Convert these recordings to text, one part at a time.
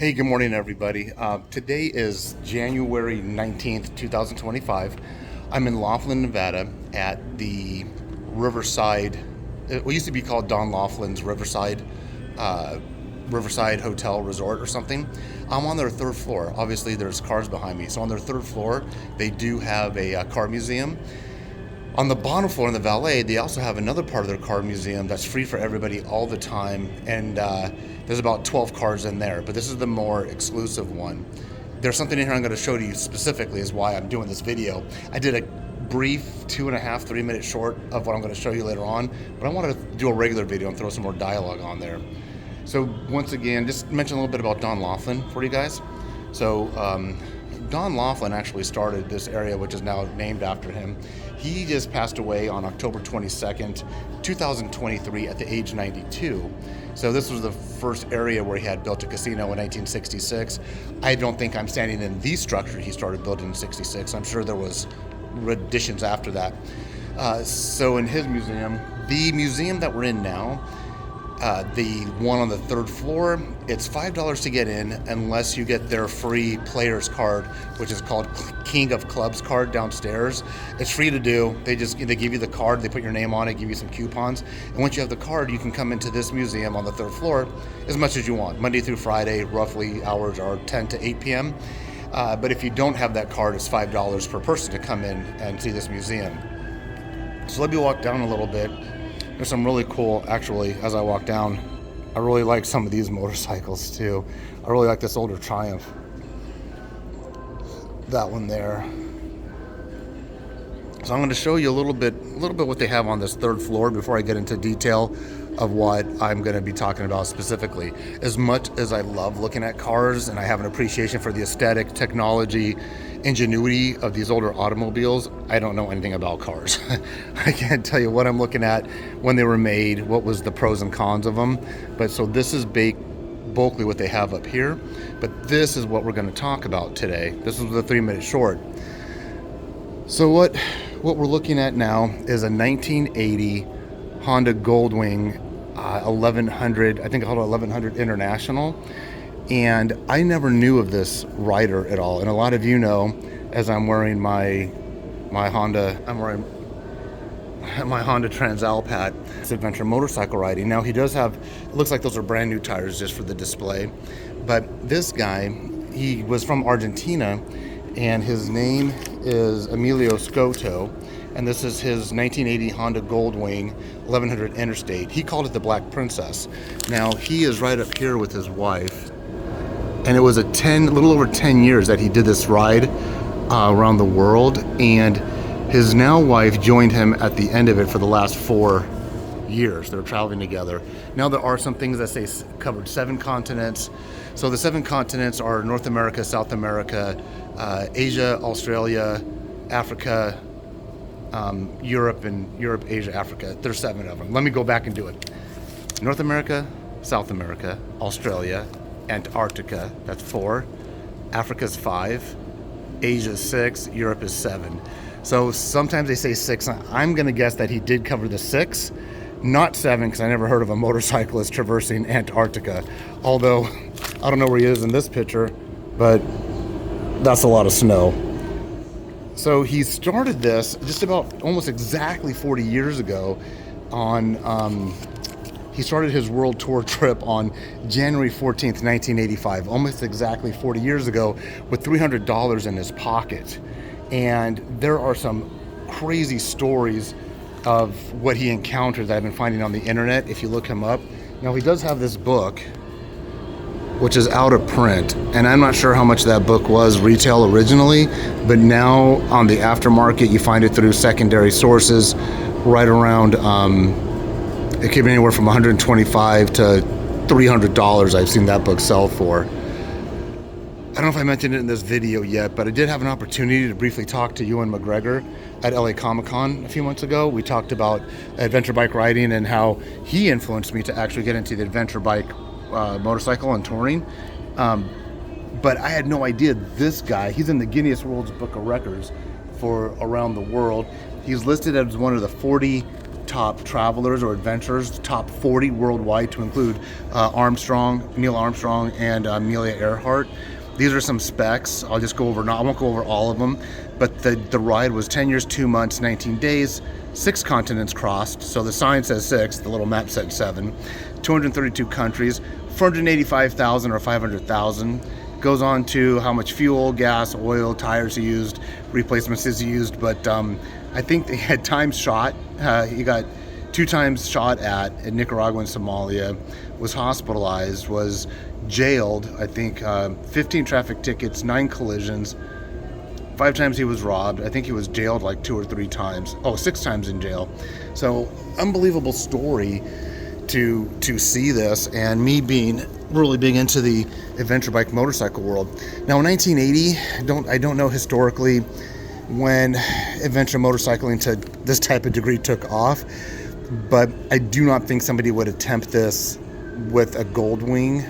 Hey, good morning, everybody. Today is January 19th, 2025. I'm in Laughlin, Nevada at the Riverside. It used to be called Don Laughlin's Riverside Hotel Resort or something. I'm on their third floor. Obviously, there's cars behind me. So on their third floor, they do have a car museum. On the bottom floor in the valet, they also have another part of their car museum that's free for everybody all the time, and there's about 12 cars in there, but this is the more exclusive one. There's something in here I'm going to show to you specifically is why I'm doing this video. I did a brief 2.5, 3 minute short of what I'm going to show you later on, but I wanted to do a regular video and throw some more dialogue on there. So once again, just mention a little bit about Don Laughlin for you guys. So Don Laughlin actually started this area, which is now named after him. He just passed away on October 22nd, 2023 at the age 92. So this was the first area where he had built a casino in 1966. I don't think I'm standing in the structure he started building in 66. I'm sure there was additions after that. So in his museum, the museum that we're in now, the one on the third floor, it's $5 to get in unless you get their free player's card, which is called King of Clubs card downstairs. It's free to do. They give you the card, they put your name on it, give you some coupons, and once you have the card, you can come into this museum on the third floor as much as you want. Monday through Friday, roughly hours are 10 to 8 p.m. But if you don't have that card, it's $5 per person to come in and see this museum. So let me walk down a little bit. There's some really cool, actually, as I walk down, I really like some of these motorcycles too. I really like this older Triumph. That one there. So I'm going to show you a little bit what they have on this third floor before I get into detail of what I'm going to be talking about specifically. As much as I love looking at cars and I have an appreciation for the aesthetic, technology, ingenuity of these older automobiles, I don't know anything about cars. I can't tell you what I'm looking at, when they were made, what was the pros and cons of them. But so this is bulkily what they have up here. But this is what we're going to talk about today. This is the 3-minute short. So what we're looking at now is a 1980 Honda Goldwing 1100, I think called 1100 International. And I never knew of this rider at all. And a lot of you know, as I'm wearing my Honda Transalpat. It's adventure motorcycle riding. Now he does have, it looks like those are brand new tires just for the display. But this guy, he was from Argentina, and his name is Emilio Scotto. And this is his 1980 Honda Goldwing 1100 Interstate. He called it the Black Princess. Now he is right up here with his wife. And it was a little over 10 years that he did this ride around the world, and his now wife joined him at the end of it for the last 4 years. They're traveling together. Now there are some things that say covered 7 continents. So the 7 continents are North America, South America, Asia, Australia, Africa, Europe, Asia, Africa. There's 7 of them. Let me go back and do it. North America, South America, Australia, Antarctica, that's 4. Africa's 5. Asia's 6. Europe is 7. So sometimes they say 6. I'm going to guess that he did cover the 6, not 7, because I never heard of a motorcyclist traversing Antarctica. Although, I don't know where he is in this picture, but that's a lot of snow. So he started this just about almost exactly 40 years ago on... He started his world tour trip on January 14th, 1985, almost exactly 40 years ago, with $300 in his pocket. And there are some crazy stories of what he encountered that I've been finding on the internet if you look him up. Now, he does have this book, which is out of print, and I'm not sure how much that book was retail originally, but now on the aftermarket, you find it through secondary sources right around... it could be anywhere from $125 to $300 I've seen that book sell for. I don't know if I mentioned it in this video yet, but I did have an opportunity to briefly talk to Ewan McGregor at LA Comic-Con a few months ago. We talked about adventure bike riding and how he influenced me to actually get into the adventure bike motorcycle and touring. But I had no idea this guy, he's in the Guinness World Book of Records for around the world. He's listed as one of the 40 top travelers or adventurers, top 40 worldwide, to include Neil Armstrong, and Amelia Earhart. These are some specs. I'll just go over, I won't go over all of them, but the ride was 10 years, 2 months, 19 days, 6 continents crossed. So the sign says 6, the little map said 7. 232 countries, 485,000 or 500,000. Goes on to how much fuel, gas, oil, tires he used, replacements he used, but I think they had times shot. He got 2 times shot at in Nicaragua and Somalia, was hospitalized, was jailed, I think 15 traffic tickets, 9 collisions, 5 times he was robbed. I think he was jailed like 2 or 3 times. 6 times in jail. So unbelievable story to see this, and me being really big into the adventure bike motorcycle world. Now in 1980, I don't know historically when adventure motorcycling to this type of degree took off, but I do not think somebody would attempt this with a Goldwing.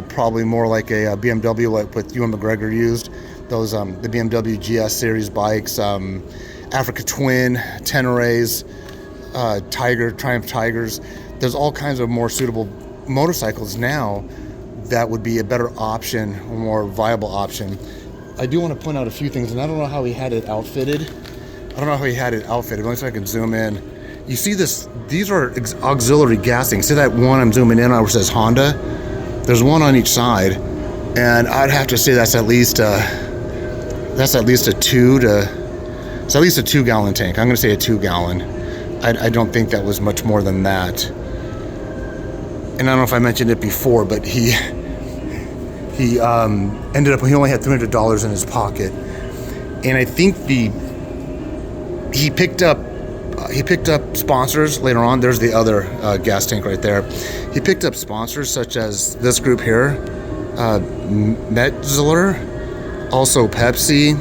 Probably more like a BMW, like what Ewan McGregor used. Those the BMW GS series bikes, Africa Twin, Tenerays, Triumph Tigers. There's all kinds of more suitable motorcycles now that would be a better option, a more viable option. I do want to point out a few things, and I don't know how he had it outfitted. Let me see if I can zoom in. You see this? These are auxiliary gasing. See that one I'm zooming in on where it says Honda? There's one on each side, and I'd have to say that's at least a 2 gallon tank. I'm going to say a 2 gallon. I don't think that was much more than that. And I don't know if I mentioned it before, but he ended up, he only had $300 in his pocket, and I think he picked up sponsors later on. There's the other gas tank right there. He picked up sponsors such as this group here, Metzler, also Pepsi,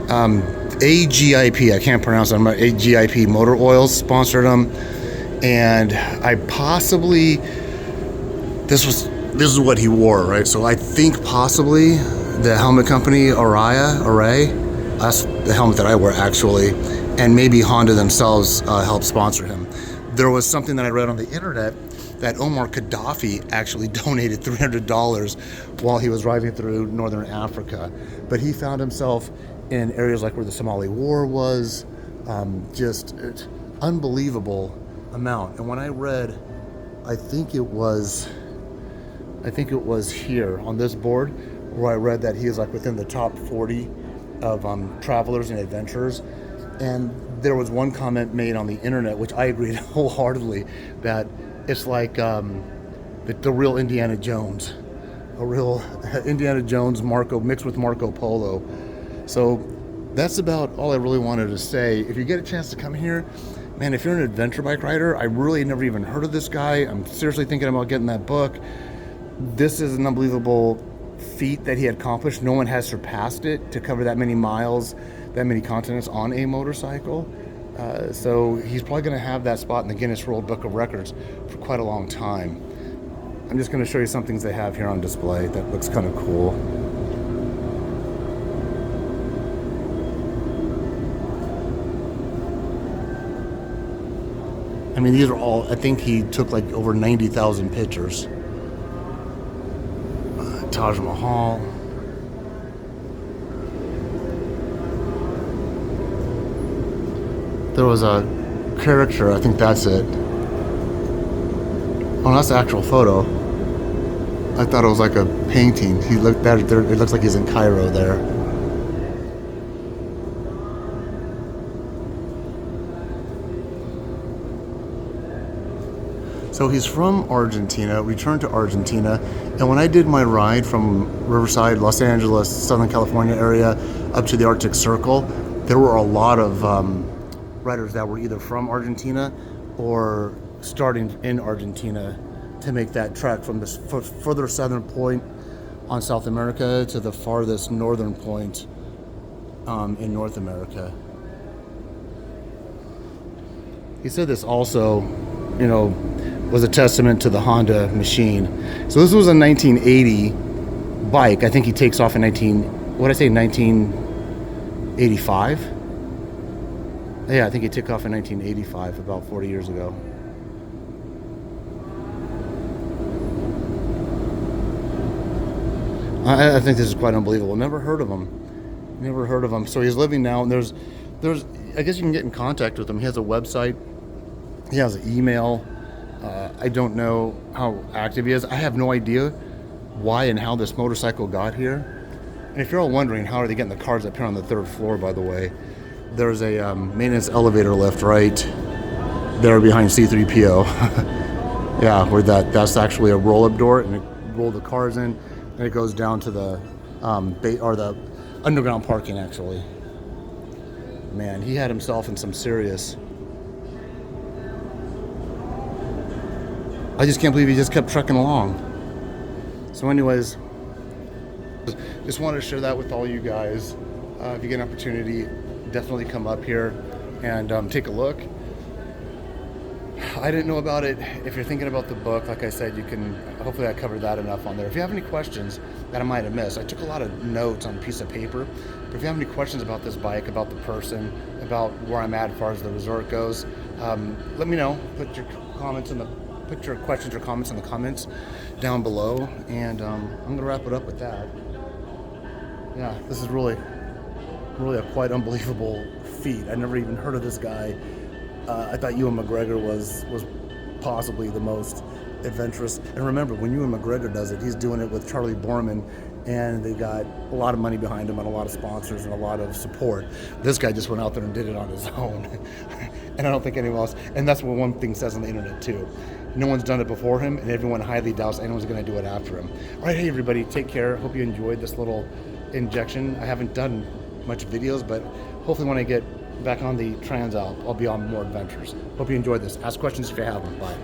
AGIP, I can't pronounce it, AGIP Motor Oils sponsored him, and I possibly, this is what he wore, right? So I think possibly the helmet company Array, that's the helmet that I wear actually, and maybe Honda themselves helped sponsor him. There was something that I read on the internet that Omar Gaddafi actually donated $300 while he was driving through northern Africa, but he found himself in areas like where the Somali War was, just unbelievable amount. And when I read, I think it was here on this board where I read that he is like within the top 40 of travelers and adventurers. And there was one comment made on the internet, which I agreed wholeheartedly, that it's like the real Indiana Jones, a real Indiana Jones mixed with Marco Polo. So that's about all I really wanted to say. If you get a chance to come here, man, if you're an adventure bike rider, I really never even heard of this guy. I'm seriously thinking about getting that book. This is an unbelievable feat that he had accomplished. No one has surpassed it, to cover that many miles, that many continents on a motorcycle. So he's probably going to have that spot in the Guinness World Book of Records for quite a long time. I'm just going to show you some things they have here on display that looks kind of cool. I mean, these are all, I think he took like over 90,000 pictures. Taj Mahal. There was a caricature, I think that's it. Oh, that's the actual photo. I thought it was like a painting. He looked at it there, it looks like he's in Cairo there. So he's from Argentina, returned to Argentina, and when I did my ride from Riverside, Los Angeles, Southern California area up to the Arctic Circle, there were a lot of riders that were either from Argentina or starting in Argentina to make that trek from the further southern point on South America to the farthest northern point in North America. He said this also, was a testament to the Honda machine. So this was a 1980 bike. I think he takes off in 1985. Yeah, I think he took off in 1985, about 40 years ago. I think this is quite unbelievable. Never heard of him. Never heard of him. So he's living now, and there's. I guess you can get in contact with him. He has a website. He has an email. I don't know how active he is. I have no idea why and how this motorcycle got here. And if you're all wondering how are they getting the cars up here on the 3rd floor, by the way, there's a maintenance elevator lift right there behind C3PO. Yeah, where that's actually a roll-up door, and it roll the cars in, and it goes down to the the underground parking. Actually, man, he had himself in some serious. I just can't believe he just kept trucking along. So, anyways, just wanted to share that with all you guys. If you get an opportunity, definitely come up here and take a look. I didn't know about it. If you're thinking about the book, like I said, you can, hopefully I covered that enough on there. If you have any questions that I might have missed, I took a lot of notes on a piece of paper, but if you have any questions about this bike, about the person, about where I'm at as far as the resort goes, let me know. Put your questions or comments in the comments down below, and I'm going to wrap it up with that. Yeah, this is really a quite unbelievable feat. I never even heard of this guy. I thought Ewan McGregor was possibly the most adventurous. And remember, when Ewan McGregor does it, he's doing it with Charlie Borman, and they got a lot of money behind him and a lot of sponsors and a lot of support. This guy just went out there and did it on his own. And I don't think anyone else, and that's what one thing says on the internet too. No one's done it before him, and everyone highly doubts anyone's going to do it after him. All right, hey everybody, take care. Hope you enjoyed this little injection. I haven't done much videos, but hopefully when I get back on the trans, I'll be on more adventures. Hope you enjoyed this. Ask questions if you have them. Bye.